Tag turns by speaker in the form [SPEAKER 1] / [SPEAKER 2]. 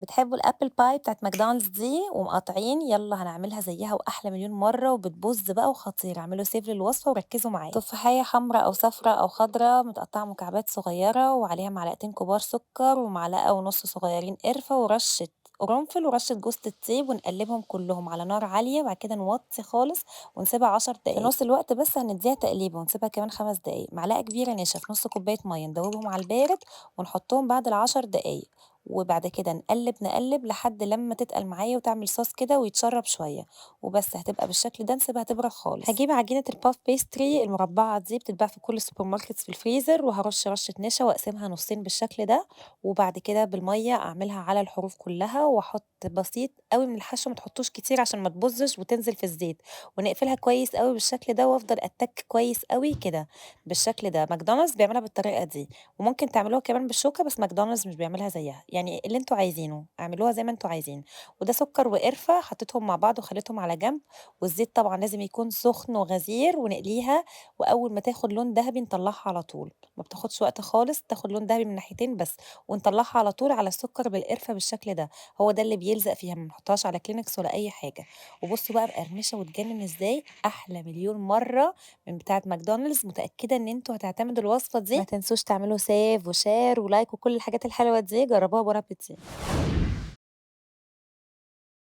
[SPEAKER 1] بتحبوا الapple pie بتاعة ماكدونالدز دي ومقاطعين، يالّا هنعملها زيّها وأحلى مليون مرّة وبتبُظ بقى وخطيرة، اعملوا save للوصفة وركّزوا معايا. تفاحية حمرا أو صفرا أو خضرا متقطّعة مكعبات صغيّرة وعليها معلقتين كبار سُكّر ومعلقة ونُص صغيّرين قرفة ورشّة قرنفل ورشّة جوزة الطيب ونقلّبهم كلّهم على نار عالية، وبعد كده نوطّي خالص ونسيبها 10 دقايق. في نُص الوقت بس هندّيها تقليبة ونسيبها كمان 5 دقايق. معلقة كبيرة نشا في نُص كوباية مَيّة ندوبهم على البارد ونحطّهم بعد ال10 دقايق. وبعد كده نقلّب، نقلّب لحد لمّا تتقل معايا وتعمل صوص كده ويتشرّب شوية، وبس هتبقى بالشكل ده نسيبها تبرد خالص. هاجيب عجينة الpuff pastry المربعة دي بتتباع في كل السوبر ماركتس في الفريزر، وهارُش رشة نشا واقسمها نُصّين بالشكل ده، وبعد كده بالمَيّة أعملها على الحروف كلّها وأحط بسيط أوي من الحشو ما تحطّوش كتير عشان ما تبُظش وتنزل في الزيت، ونقفلها كويس أوي بالشكل ده وأفضل أتّك كويس أوي كده بالشكل ده. ماكدونالدز بيعملها بالطريقة دي. وممكن تعملوها كمان بالشوكة بس ماكدونالدز مش بيعملها زيّها، يعني اللي أنتم عايزينه، اعملوها زي ما أنتم عايزين، وده سُكّر وقرفة حطيتهم مع بعض وخلّيتهم على جنب، والزيت طبعًا لازم يكون سُخن وغزير ونقليها، وأول ما تاخد لون دهبي نطلّعها على طول، ما بتاخدش وقت خالص، تاخد لون دهبي من ناحيتين بس، ونطلّعها على طول على السُكّر بالقرفة بالشكل ده، هو ده اللي بيلزق فيها، ما بنحطهاش على كلينكس ولا أي حاجة، وبُصّوا بقى مقرمشة وتجنن إزاي، أحلى مليون مرّة من بتاعة ماكدونالدز، متأكدة إن أنتم هتعتمدوا الوصفة دي. ما تنسوش تعملوا save وshare وlike وكل الحاجات الحلوة دي، جربوها bon appétit.